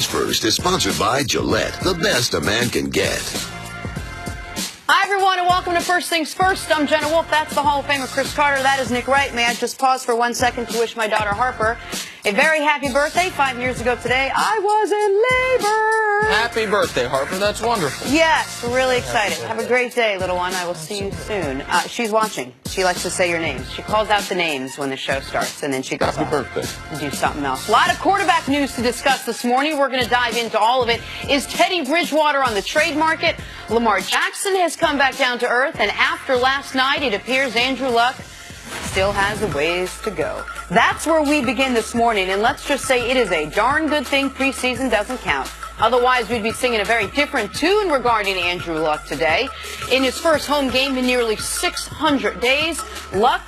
First is sponsored by Gillette, the best a man can get. Hi, everyone, and welcome to First Things First. I'm Jenna Wolf. That's the Hall of Famer Chris Carter. That is Nick Wright. May I just pause for 1 second to wish my daughter Harper a very happy birthday. 5 years ago today, I was in labor. Happy birthday, Harper. That's wonderful. Yes, we're really excited. Have a great day, little one. I will see you soon. She's watching. She likes to say your names. She calls out the names when the show starts, and then she goes Happy birthday. and do something else. A lot of quarterback news to discuss this morning. We're going to dive into all of it. Is Teddy Bridgewater on the trade market? Lamar Jackson has come back down to earth, and after last night, it appears Andrew Luck still has a ways to go. That's where we begin this morning, and let's just say it is a darn good thing preseason doesn't count. Otherwise, we'd be singing a very different tune regarding Andrew Luck today. In his first home game in nearly 600 days, Luck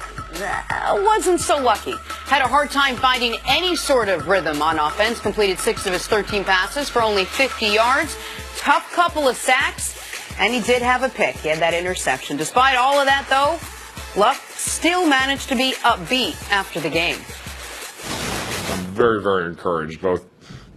wasn't so lucky. Had a hard time finding any sort of rhythm on offense. Completed 6 of his 13 passes for only 50 yards. Tough couple of sacks, and he did have a pick. He had that interception. Despite all of that, though, Luck still managed to be upbeat after the game. I'm very, very encouraged, both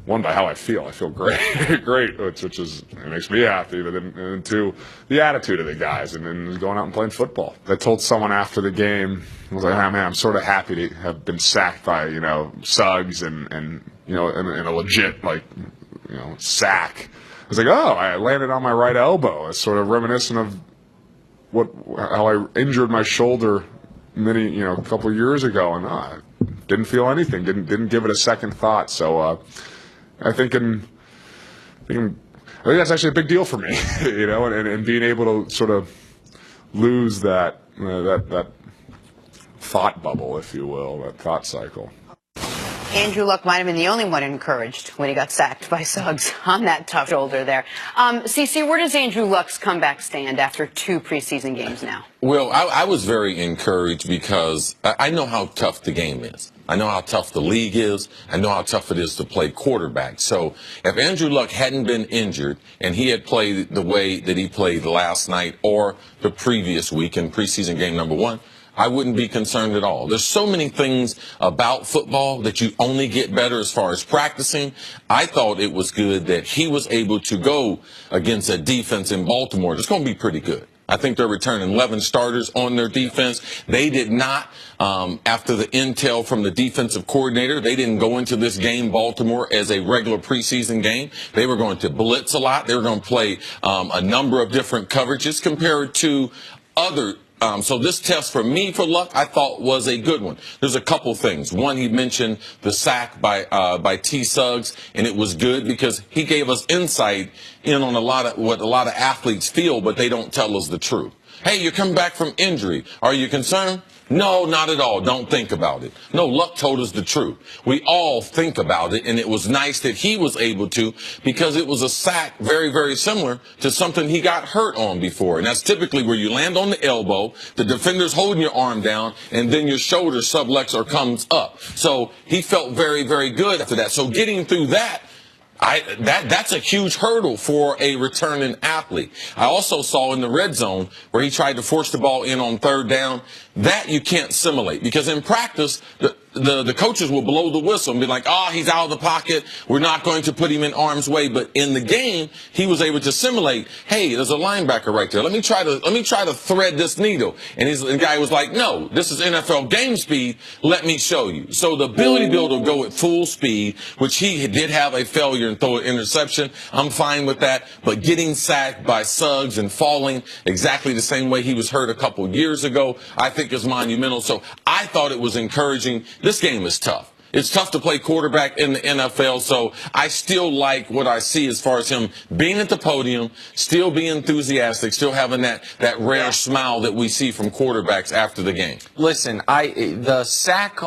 one by how I feel. I feel great, great, which is, it makes me happy, but then and two, the attitude of the guys and then going out and playing football. I told someone after the game, I was like, oh, man, I'm sort of happy to have been sacked by, Suggs and a legit, sack. I was like, oh, I landed on my right elbow. It's sort of reminiscent of how I injured my shoulder a couple of years ago, and I didn't feel anything, didn't give it a second thought. So I think that's actually a big deal for me, and being able to sort of lose that thought bubble, if you will, that thought cycle. Andrew Luck might have been the only one encouraged when he got sacked by Suggs on that tough shoulder there. CC, where does Andrew Luck's comeback stand after 2 preseason games now? Well, I was very encouraged because I know how tough the game is. I know how tough the league is. I know how tough it is to play quarterback. So if Andrew Luck hadn't been injured and he had played the way that he played last night or the previous week in preseason game number 1, I wouldn't be concerned at all. There's so many things about football that you only get better as far as practicing. I thought it was good that he was able to go against a defense in Baltimore that's going to be pretty good. I think they're returning 11 starters on their defense. They did not, after the intel from the defensive coordinator, they didn't go into this game, Baltimore, as a regular preseason game. They were going to blitz a lot. They were going to play a number of different coverages compared to other. So this test for me, for Luck, I thought was a good one. There's a couple things. One, he mentioned the sack by T. Suggs, and it was good because he gave us insight in on what a lot of athletes feel, but they don't tell us the truth. Hey, you're coming back from injury. Are you concerned? No, not at all. Don't think about it. No, Luck told us the truth. We all think about it, and it was nice that he was able to because it was a sack very, very similar to something he got hurt on before. And that's typically where you land on the elbow, the defender's holding your arm down, and then your shoulder subluxar comes up. So he felt very, very good after that. So getting through that, that's a huge hurdle for a returning athlete. I also saw in the red zone where he tried to force the ball in on 3rd down. That you can't simulate because in practice, the coaches will blow the whistle and be like, oh, he's out of the pocket. We're not going to put him in harm's way. But in the game, he was able to simulate, hey, there's a linebacker right there. Let me try to thread this needle. And the guy was like, no, this is NFL game speed. Let me show you. So the ability to be able to go at full speed, which he did have a failure and throw an interception. I'm fine with that. But getting sacked by Suggs and falling exactly the same way he was hurt a couple years ago, I think is monumental. So I thought it was encouraging. This game is tough. It's tough to play quarterback in the NFL, so I still like what I see as far as him being at the podium, still being enthusiastic, still having that rare smile that we see from quarterbacks after the game. Listen, the sack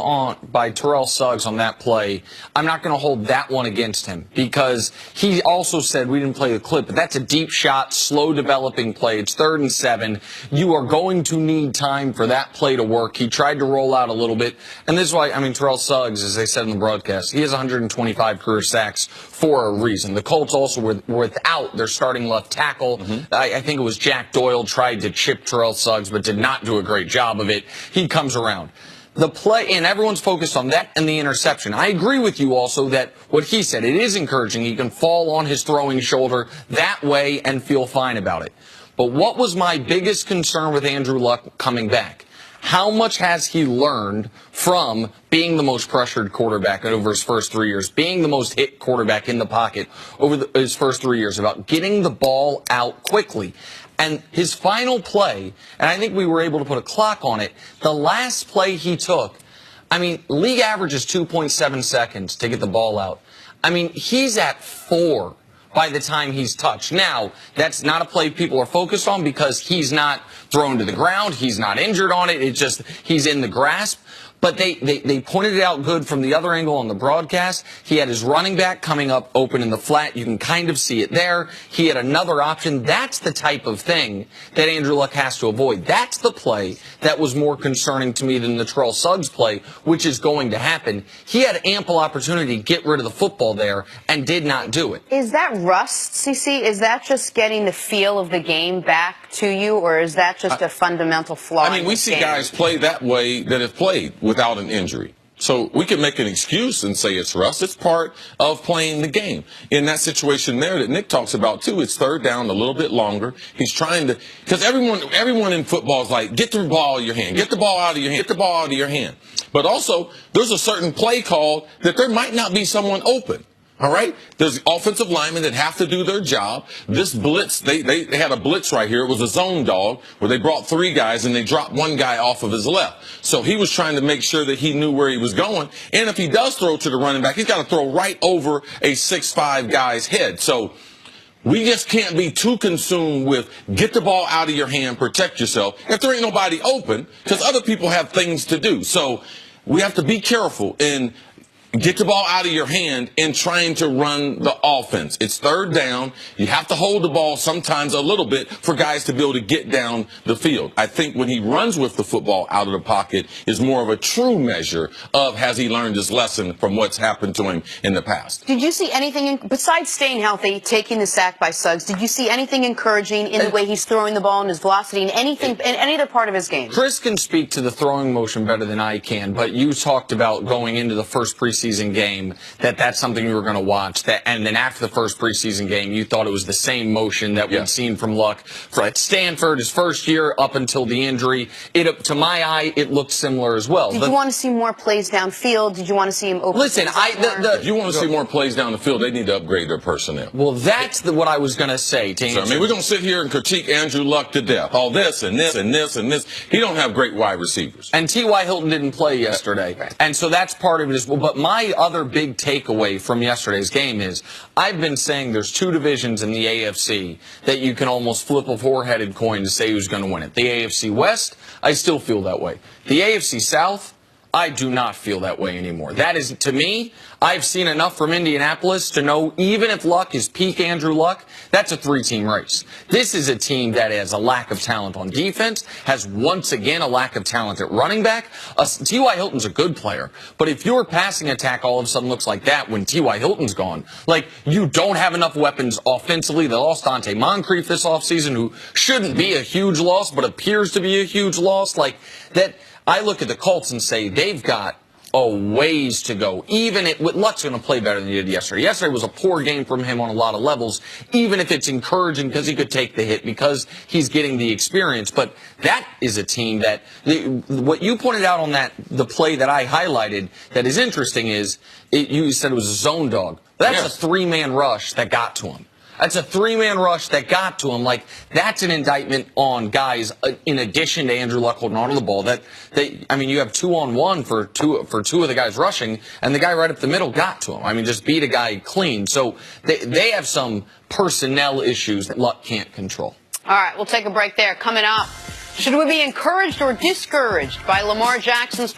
by Terrell Suggs on that play, I'm not going to hold that one against him because he also said we didn't play the clip, but that's a deep shot, slow developing play. It's 3rd and 7. You are going to need time for that play to work. He tried to roll out a little bit, and this is why, Terrell Suggs, as they said in the broadcast, he has 125 career sacks for a reason. The Colts also were without their starting left tackle. I think it was Jack Doyle tried to chip Terrell Suggs, but did not do a great job of it. He comes around. the play, and everyone's focused on that and the interception. I agree with you also that what he said, it is encouraging. He can fall on his throwing shoulder that way and feel fine about it. But what was my biggest concern with Andrew Luck coming back? How much has he learned from being the most pressured quarterback over his first 3 years, being the most hit quarterback in the pocket over his first 3 years, about getting the ball out quickly? And his final play, and I think we were able to put a clock on it, the last play he took, I mean, league average is 2.7 seconds to get the ball out. I mean, he's at 4 by the time he's touched. Now, that's not a play people are focused on because he's not thrown to the ground. He's not injured on it. It's just he's in the grasp. But they pointed it out good from the other angle on the broadcast. He had his running back coming up open in the flat. You can kind of see it there. He had another option. That's the type of thing that Andrew Luck has to avoid. That's the play that was more concerning to me than the Terrell Suggs play, which is going to happen. He had ample opportunity to get rid of the football there and did not do it. Is that rust, CC? Is that just getting the feel of the game back to you, or is that just a fundamental flaw? I mean, we see guys play that way that have played without an injury. So we can make an excuse and say it's rust. It's part of playing the game. In that situation there that Nick talks about too, it's third down a little bit longer. He's trying to, because everyone in football is like, get the ball out of your hand, get the ball out of your hand, get the ball out of your hand. But also, there's a certain play call that there might not be someone open. All right? There's offensive linemen that have to do their job. This blitz, they had a blitz right here. It was a zone dog where they brought 3 guys and they dropped 1 guy off of his left. So he was trying to make sure that he knew where he was going. And if he does throw to the running back, he's got to throw right over a 6'5" guy's head. So we just can't be too consumed with get the ball out of your hand, protect yourself, if there ain't nobody open, because other people have things to do. So we have to be careful and get the ball out of your hand in trying to run the offense. It's third down. You have to hold the ball sometimes a little bit for guys to be able to get down the field. I think when he runs with the football out of the pocket is more of a true measure of has he learned his lesson from what's happened to him in the past. Did you see anything, besides staying healthy, taking the sack by Suggs, did you see anything encouraging in the way he's throwing the ball and his velocity and anything in any other part of his game? Chris can speak to the throwing motion better than I can, but you talked about going into the first preseason game that's something you were going to watch, and then after the first preseason game you thought it was the same motion that we'd seen from Luck at Stanford his first year up until the injury. To my eye, it looked similar as well. Did you want to see more plays downfield? Did you want to see him open? Listen, if you want to see more plays down the field, they need to upgrade their personnel. Well, that's what I was going to say. So, I mean, we're going to sit here and critique Andrew Luck to death. All this and this and this and this. He don't have great wide receivers. And T.Y. Hilton didn't play yesterday. Right. And so that's part of it as well. But my other big takeaway from yesterday's game is I've been saying there's 2 divisions in the AFC that you can almost flip a 4-headed coin to say who's going to win it. The AFC West, I still feel that way. The AFC South, I do not feel that way anymore. That is, to me, I've seen enough from Indianapolis to know even if Luck is peak Andrew Luck, that's a 3-team race. This is a team that has a lack of talent on defense, has once again a lack of talent at running back. T.Y. Hilton's a good player, but if your passing attack all of a sudden looks like that when T.Y. Hilton's gone, like you don't have enough weapons offensively. They lost Dante Moncrief this offseason, who shouldn't be a huge loss, but appears to be a huge loss. Like that, I look at the Colts and say they've got a ways to go. Even Luck's going to play better than he did yesterday. Yesterday was a poor game from him on a lot of levels, even if it's encouraging because he could take the hit, because he's getting the experience. But that is a team that, what you pointed out on the play that I highlighted that is interesting is, you said it was a zone dog. That's a 3-man rush that got to him. That's a 3-man rush that got to him. Like, that's an indictment on guys, in addition to Andrew Luck holding on to the ball. I mean, you have 2-on-1 for two of the guys rushing, and the guy right up the middle got to him. I mean, just beat a guy clean. So they have some personnel issues that Luck can't control. All right, we'll take a break there. Coming up, should we be encouraged or discouraged by Lamar Jackson's